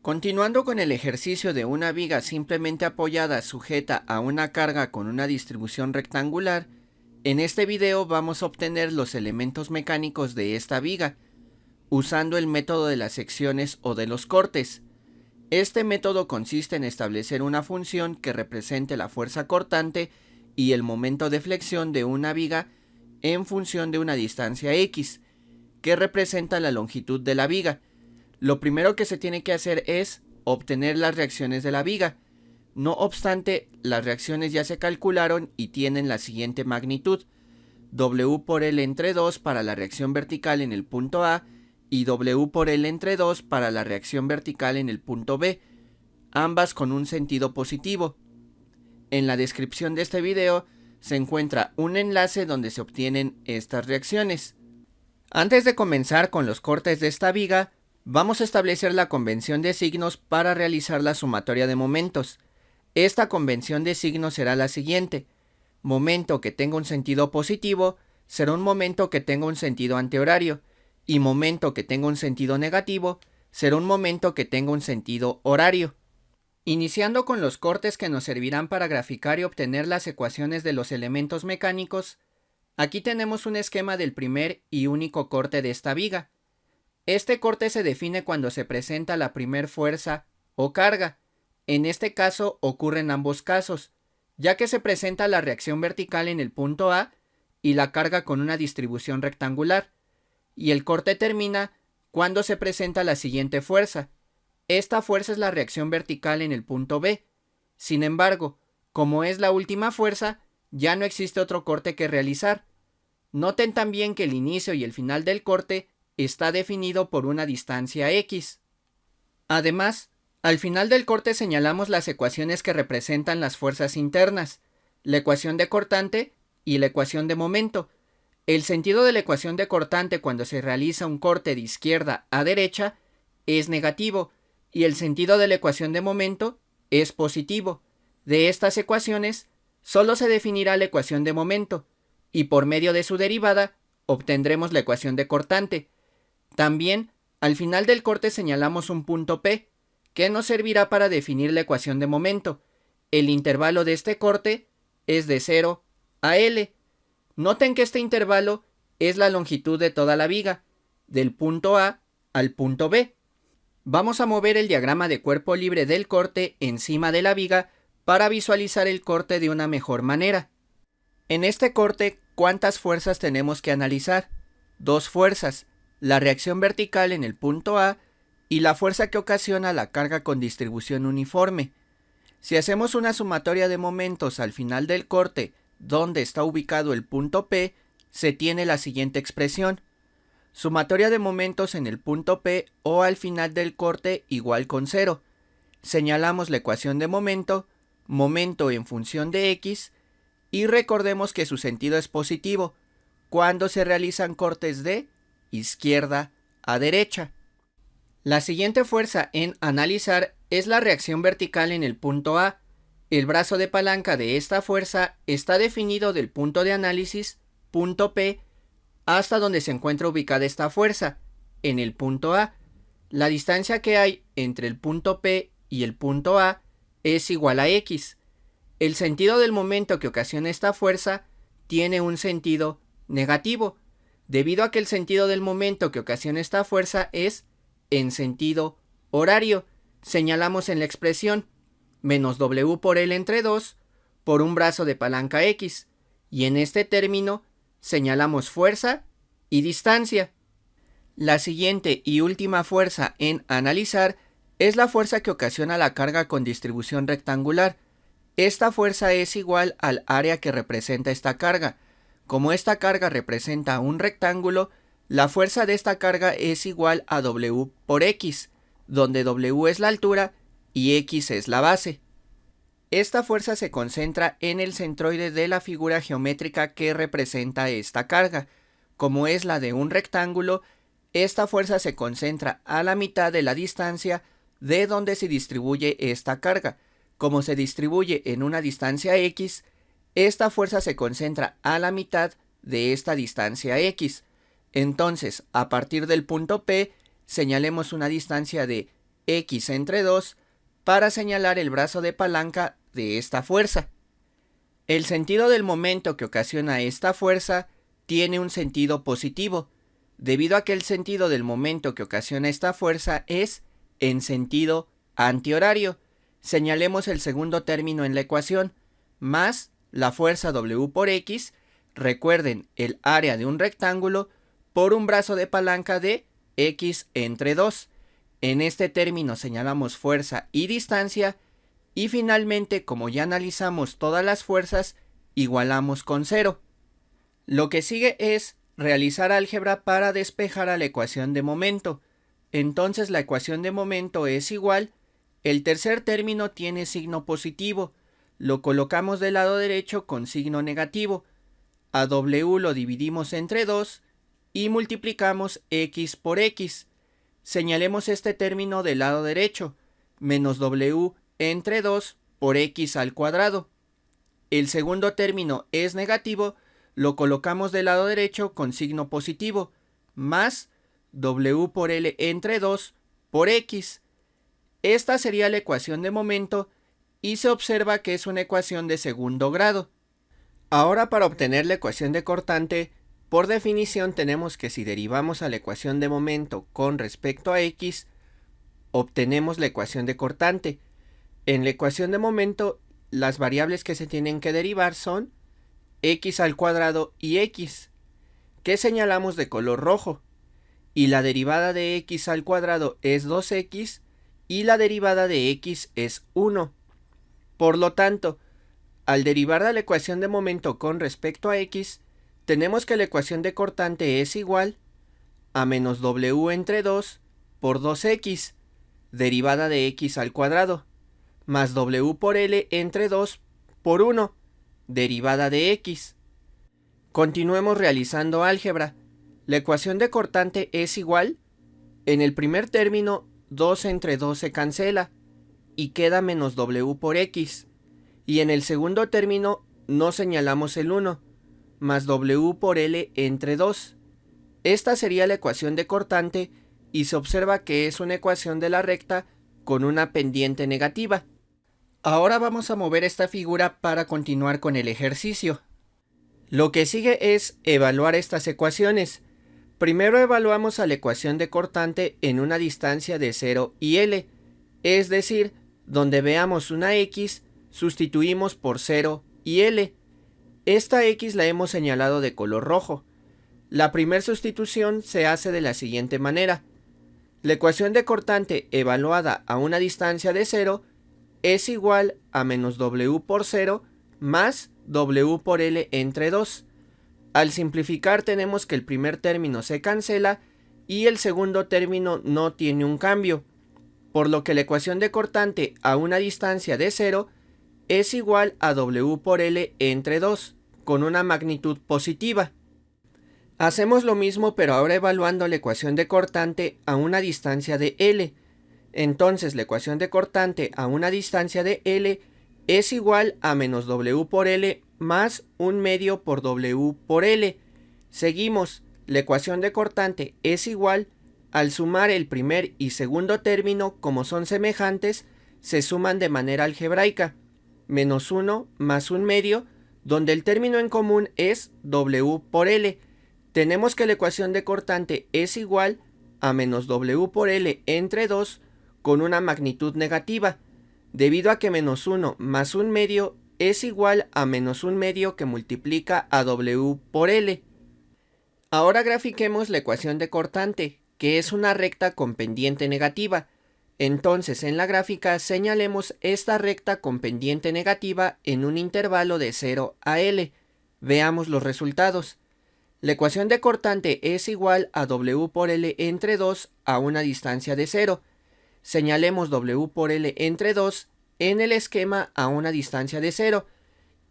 Continuando con el ejercicio de una viga simplemente apoyada sujeta a una carga con una distribución rectangular, en este video vamos a obtener los elementos mecánicos de esta viga, usando el método de las secciones o de los cortes. Este método consiste en establecer una función que represente la fuerza cortante y el momento de flexión de una viga en función de una distancia x, que representa la longitud de la viga. Lo primero que se tiene que hacer es obtener las reacciones de la viga. No obstante, las reacciones ya se calcularon y tienen la siguiente magnitud: W por L entre 2 para la reacción vertical en el punto A y W por L entre 2 para la reacción vertical en el punto B, ambas con un sentido positivo. En la descripción de este video se encuentra un enlace donde se obtienen estas reacciones. Antes de comenzar con los cortes de esta viga, vamos a establecer la convención de signos para realizar la sumatoria de momentos. Esta convención de signos será la siguiente: momento que tenga un sentido positivo será un momento que tenga un sentido antihorario, y momento que tenga un sentido negativo será un momento que tenga un sentido horario. Iniciando con los cortes que nos servirán para graficar y obtener las ecuaciones de los elementos mecánicos, aquí tenemos un esquema del primer y único corte de esta viga. Este corte se define cuando se presenta la primer fuerza o carga. En este caso ocurre en ambos casos, ya que se presenta la reacción vertical en el punto A y la carga con una distribución rectangular, y el corte termina cuando se presenta la siguiente fuerza. Esta fuerza es la reacción vertical en el punto B. Sin embargo, como es la última fuerza, ya no existe otro corte que realizar. Noten también que el inicio y el final del corte está definido por una distancia x. Además, al final del corte señalamos las ecuaciones que representan las fuerzas internas, la ecuación de cortante y la ecuación de momento. El sentido de la ecuación de cortante cuando se realiza un corte de izquierda a derecha es negativo, y el sentido de la ecuación de momento es positivo. De estas ecuaciones, solo se definirá la ecuación de momento, y por medio de su derivada obtendremos la ecuación de cortante. También, al final del corte señalamos un punto P, que nos servirá para definir la ecuación de momento. El intervalo de este corte es de 0 a L. Noten que este intervalo es la longitud de toda la viga, del punto A al punto B. Vamos a mover el diagrama de cuerpo libre del corte encima de la viga para visualizar el corte de una mejor manera. En este corte, ¿cuántas fuerzas tenemos que analizar? Dos fuerzas: la reacción vertical en el punto A y la fuerza que ocasiona la carga con distribución uniforme. Si hacemos una sumatoria de momentos al final del corte donde está ubicado el punto P, se tiene la siguiente expresión: sumatoria de momentos en el punto P o al final del corte igual con 0. Señalamos la ecuación de momento, momento en función de x, y recordemos que su sentido es positivo cuando se realizan cortes de izquierda a derecha. La siguiente fuerza en analizar es la reacción vertical en el punto A. El brazo de palanca de esta fuerza está definido del punto de análisis, punto P, hasta donde se encuentra ubicada esta fuerza, en el punto A. La distancia que hay entre el punto P y el punto A es igual a x. El sentido del momento que ocasiona esta fuerza tiene un sentido negativo, debido a que el sentido del momento que ocasiona esta fuerza es en sentido horario. Señalamos en la expresión menos W por L entre 2 por un brazo de palanca x, y en este término señalamos fuerza y distancia. La siguiente y última fuerza en analizar es la fuerza que ocasiona la carga con distribución rectangular. Esta fuerza es igual al área que representa esta carga. Como esta carga representa un rectángulo, la fuerza de esta carga es igual a W por X, donde W es la altura y X es la base. Esta fuerza se concentra en el centroide de la figura geométrica que representa esta carga. Como es la de un rectángulo, esta fuerza se concentra a la mitad de la distancia de donde se distribuye esta carga. Como se distribuye en una distancia x, esta fuerza se concentra a la mitad de esta distancia x. Entonces, a partir del punto P, señalemos una distancia de x entre 2 para señalar el brazo de palanca de esta fuerza. El sentido del momento que ocasiona esta fuerza tiene un sentido positivo, debido a que el sentido del momento que ocasiona esta fuerza es en sentido antihorario. Señalemos el segundo término en la ecuación, más la fuerza W por X, recuerden el área de un rectángulo, por un brazo de palanca de X entre 2. En este término señalamos fuerza y distancia, y finalmente, como ya analizamos todas las fuerzas, igualamos con 0. Lo que sigue es realizar álgebra para despejar a la ecuación de momento. Entonces la ecuación de momento es igual, el tercer término tiene signo positivo, lo colocamos del lado derecho con signo negativo, a W lo dividimos entre 2 y multiplicamos X por X. Señalemos este término del lado derecho, menos W entre 2 por X al cuadrado. El segundo término es negativo, lo colocamos del lado derecho con signo positivo, más W por L entre 2 por X. Esta sería la ecuación de momento y se observa que es una ecuación de segundo grado. Ahora, para obtener la ecuación de cortante, por definición tenemos que si derivamos a la ecuación de momento con respecto a X, obtenemos la ecuación de cortante. En la ecuación de momento, las variables que se tienen que derivar son X al cuadrado y X, que señalamos de color rojo, y la derivada de X al cuadrado es 2X y la derivada de X es 1. Por lo tanto, al derivar de la ecuación de momento con respecto a X, tenemos que la ecuación de cortante es igual a menos W entre 2 por 2X, derivada de X al cuadrado, más W por L entre 2 por 1, derivada de X. Continuemos realizando álgebra. La ecuación de cortante es igual, en el primer término 2 entre 2 se cancela y queda menos W por X, y en el segundo término no señalamos el 1, más W por L entre 2. Esta sería la ecuación de cortante y se observa que es una ecuación de la recta con una pendiente negativa. Ahora vamos a mover esta figura para continuar con el ejercicio. Lo que sigue es evaluar estas ecuaciones. Primero evaluamos a la ecuación de cortante en una distancia de 0 y L, es decir, donde veamos una X, sustituimos por 0 y L. Esta X la hemos señalado de color rojo. La primera sustitución se hace de la siguiente manera. La ecuación de cortante evaluada a una distancia de 0 es igual a menos W por 0 más W por L entre 2. Al simplificar tenemos que el primer término se cancela y el segundo término no tiene un cambio, por lo que la ecuación de cortante a una distancia de 0 es igual a W por L entre 2, con una magnitud positiva. Hacemos lo mismo pero ahora evaluando la ecuación de cortante a una distancia de L. Entonces la ecuación de cortante a una distancia de L es igual a menos W por L más 1/2 por W por L. Seguimos, la ecuación de cortante es igual, al sumar el primer y segundo término, como son semejantes, se suman de manera algebraica, menos 1 más 1/2, donde el término en común es W por L. Tenemos que la ecuación de cortante es igual a menos W por L entre 2 con una magnitud negativa, debido a que menos 1 más 1/2 es igual a menos 1/2 que multiplica a W por L. Ahora grafiquemos la ecuación de cortante, que es una recta con pendiente negativa. Entonces en la gráfica señalemos esta recta con pendiente negativa en un intervalo de 0 a L. Veamos los resultados. La ecuación de cortante es igual a W por L entre 2 a una distancia de 0. Señalemos W por L entre 2 en el esquema a una distancia de 0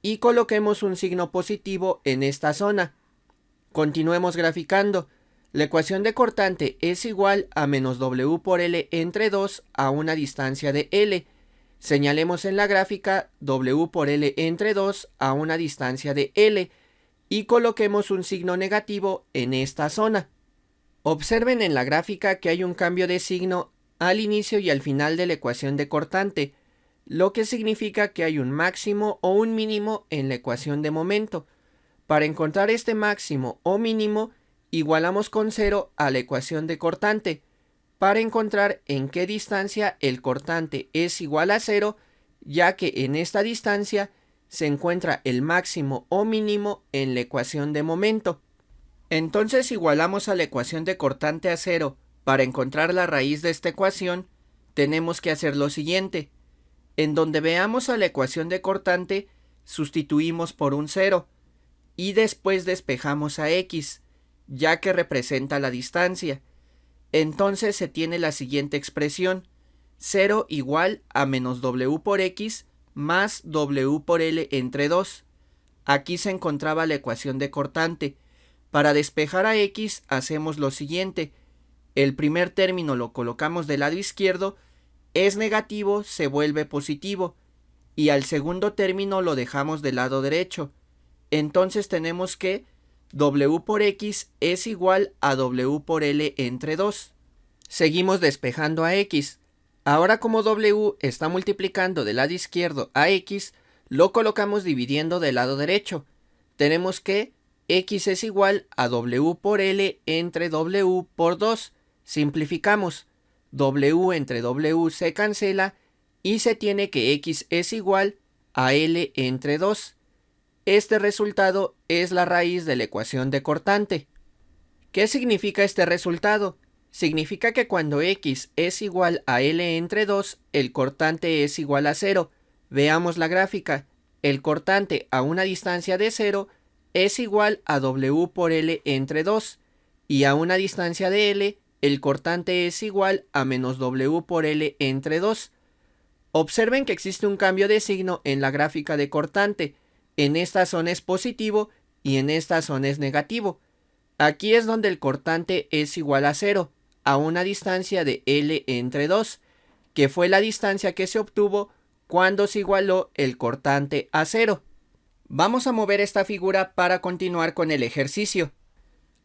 y coloquemos un signo positivo en esta zona. Continuemos graficando. La ecuación de cortante es igual a menos W por L entre 2 a una distancia de L. Señalemos en la gráfica W por L entre 2 a una distancia de L y coloquemos un signo negativo en esta zona. Observen en la gráfica que hay un cambio de signo al inicio y al final de la ecuación de cortante, lo que significa que hay un máximo o un mínimo en la ecuación de momento. Para encontrar este máximo o mínimo, igualamos con 0 a la ecuación de cortante, para encontrar en qué distancia el cortante es igual a 0, ya que en esta distancia se encuentra el máximo o mínimo en la ecuación de momento. Entonces igualamos a la ecuación de cortante a 0. Para encontrar la raíz de esta ecuación, tenemos que hacer lo siguiente. En donde veamos a la ecuación de cortante, sustituimos por un 0 y después despejamos a x, ya que representa la distancia. Entonces se tiene la siguiente expresión: 0 igual a menos w por x más w por l entre 2. Aquí se encontraba la ecuación de cortante. Para despejar a x hacemos lo siguiente. El primer término lo colocamos del lado izquierdo, es negativo, se vuelve positivo, y al segundo término lo dejamos del lado derecho. Entonces tenemos que w por x es igual a w por l entre 2. Seguimos despejando a x. Ahora, como w está multiplicando del lado izquierdo a x, lo colocamos dividiendo del lado derecho. Tenemos que x es igual a w por l entre w por 2. Simplificamos. W entre w se cancela y se tiene que x es igual a l entre 2. Este resultado es la raíz de la ecuación de cortante. ¿Qué significa este resultado? Significa que cuando x es igual a l entre 2, el cortante es igual a 0. Veamos la gráfica. El cortante a una distancia de 0 es igual a w por l entre 2, y a una distancia de l, el cortante es igual a menos w por l entre 2. Observen que existe un cambio de signo en la gráfica de cortante. En esta zona es positivo y en esta zona es negativo. Aquí es donde el cortante es igual a 0, a una distancia de l entre 2, que fue la distancia que se obtuvo cuando se igualó el cortante a 0. Vamos a mover esta figura para continuar con el ejercicio.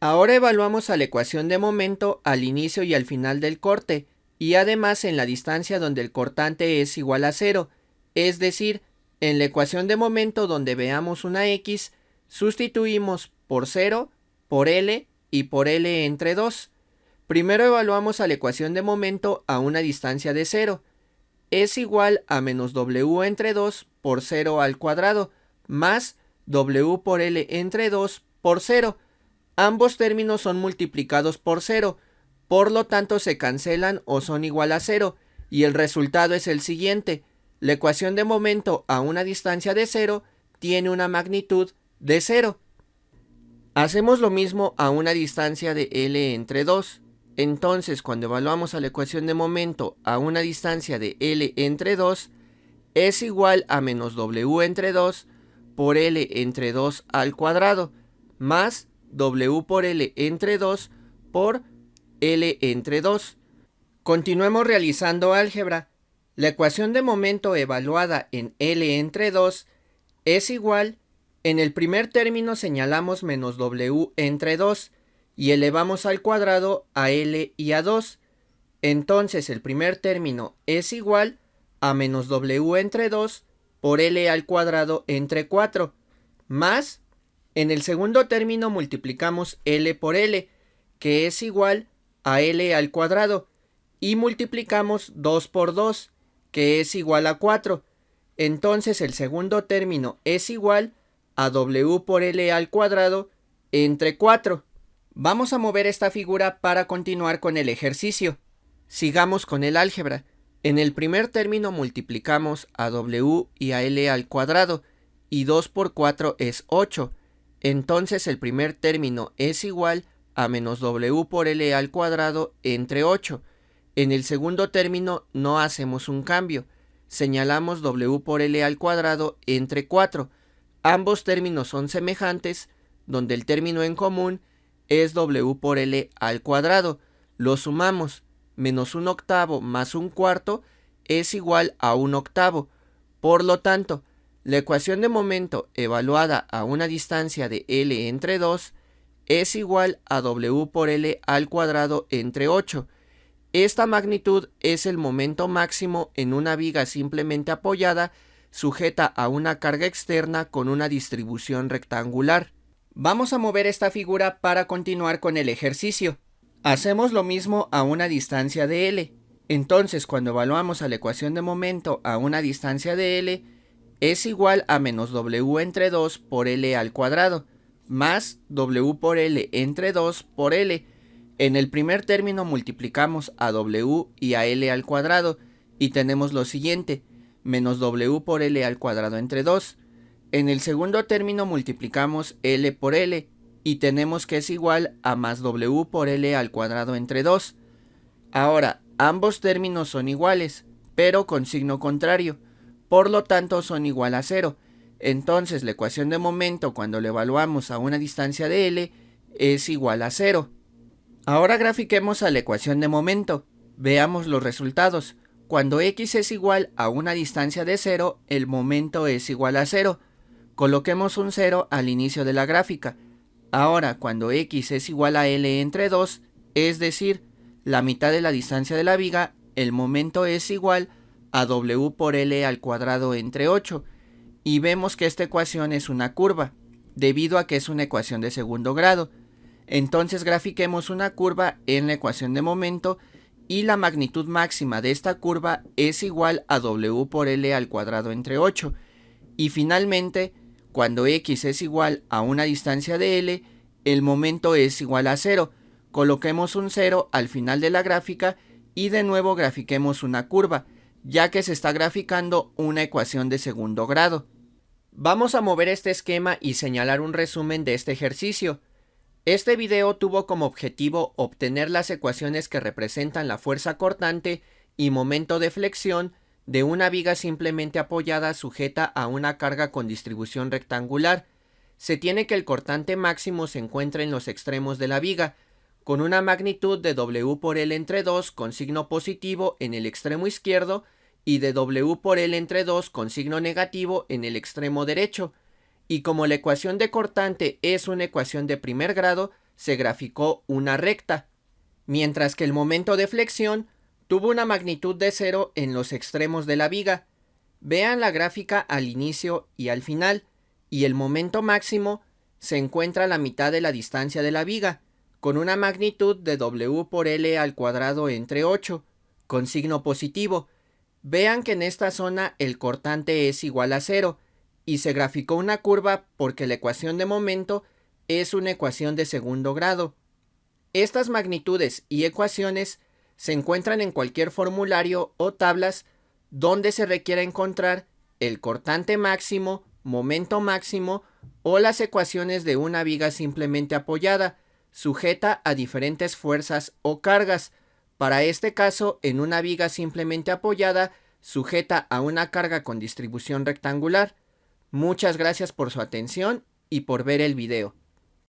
Ahora evaluamos a la ecuación de momento al inicio y al final del corte, y además en la distancia donde el cortante es igual a 0, es decir, en la ecuación de momento donde veamos una x, sustituimos por 0, por l y por l entre 2. Primero evaluamos a la ecuación de momento a una distancia de 0. Es igual a menos w entre 2 por 0 al cuadrado, más w por l entre 2 por 0. Ambos términos son multiplicados por 0, por lo tanto se cancelan o son igual a 0, y el resultado es el siguiente. La ecuación de momento a una distancia de 0 tiene una magnitud de 0. Hacemos lo mismo a una distancia de l entre 2. Entonces, cuando evaluamos a la ecuación de momento a una distancia de l entre 2, es igual a menos w entre 2 por l entre 2 al cuadrado, más w por l entre 2 por l entre 2. Continuemos realizando álgebra. La ecuación de momento evaluada en l entre 2 es igual. En el primer término señalamos menos w entre 2 y elevamos al cuadrado a l y a 2. Entonces el primer término es igual a menos w entre 2 por l al cuadrado entre 4, más, en el segundo término multiplicamos l por l, que es igual a l al cuadrado, y multiplicamos 2 por 2, que es igual a 4. Entonces el segundo término es igual a w por l al cuadrado entre 4. Vamos a mover esta figura para continuar con el ejercicio. Sigamos con el álgebra. En el primer término multiplicamos a w y a l al cuadrado, y 2 por 4 es 8. Entonces el primer término es igual a menos w por l al cuadrado entre 8. En el segundo término no hacemos un cambio. Señalamos w por l al cuadrado entre 4. Ambos términos son semejantes, donde el término en común es w por l al cuadrado. Lo sumamos. Menos 1/8 más 1/4 es igual a 1/8. Por lo tanto, la ecuación de momento evaluada a una distancia de l entre 2 es igual a w por l al cuadrado entre 8. Esta magnitud es el momento máximo en una viga simplemente apoyada, sujeta a una carga externa con una distribución rectangular. Vamos a mover esta figura para continuar con el ejercicio. Hacemos lo mismo a una distancia de L. Entonces, cuando evaluamos a la ecuación de momento a una distancia de L, es igual a menos W entre 2 por L al cuadrado, más W por L entre 2 por L. En el primer término multiplicamos a W y a L al cuadrado, y tenemos lo siguiente, menos W por L al cuadrado entre 2. En el segundo término multiplicamos L por L, y tenemos que es igual a más W por L al cuadrado entre 2. Ahora, ambos términos son iguales, pero con signo contrario, por lo tanto son igual a 0. Entonces la ecuación de momento cuando la evaluamos a una distancia de L es igual a 0. Ahora grafiquemos a la ecuación de momento. Veamos los resultados. Cuando x es igual a una distancia de 0, el momento es igual a 0. Coloquemos un 0 al inicio de la gráfica. Ahora, cuando x es igual a L entre 2, es decir, la mitad de la distancia de la viga, el momento es igual a W por L al cuadrado entre 8. Y vemos que esta ecuación es una curva, debido a que es una ecuación de segundo grado. Entonces grafiquemos una curva en la ecuación de momento y la magnitud máxima de esta curva es igual a W por L al cuadrado entre 8. Y finalmente, cuando x es igual a una distancia de L, el momento es igual a 0. Coloquemos un 0 al final de la gráfica y de nuevo grafiquemos una curva, ya que se está graficando una ecuación de segundo grado. Vamos a mover este esquema y señalar un resumen de este ejercicio. Este video tuvo como objetivo obtener las ecuaciones que representan la fuerza cortante y momento de flexión de una viga simplemente apoyada sujeta a una carga con distribución rectangular. Se tiene que el cortante máximo se encuentra en los extremos de la viga, con una magnitud de W por L entre 2 con signo positivo en el extremo izquierdo y de W por L entre 2 con signo negativo en el extremo derecho. Y como la ecuación de cortante es una ecuación de primer grado, se graficó una recta, mientras que el momento de flexión tuvo una magnitud de 0 en los extremos de la viga. Vean la gráfica al inicio y al final, y el momento máximo se encuentra a la mitad de la distancia de la viga, con una magnitud de W por L al cuadrado entre 8, con signo positivo. Vean que en esta zona el cortante es igual a 0, y se graficó una curva porque la ecuación de momento es una ecuación de segundo grado. Estas magnitudes y ecuaciones se encuentran en cualquier formulario o tablas donde se requiera encontrar el cortante máximo, momento máximo o las ecuaciones de una viga simplemente apoyada, sujeta a diferentes fuerzas o cargas. Para este caso, en una viga simplemente apoyada, sujeta a una carga con distribución rectangular. Muchas gracias por su atención y por ver el video.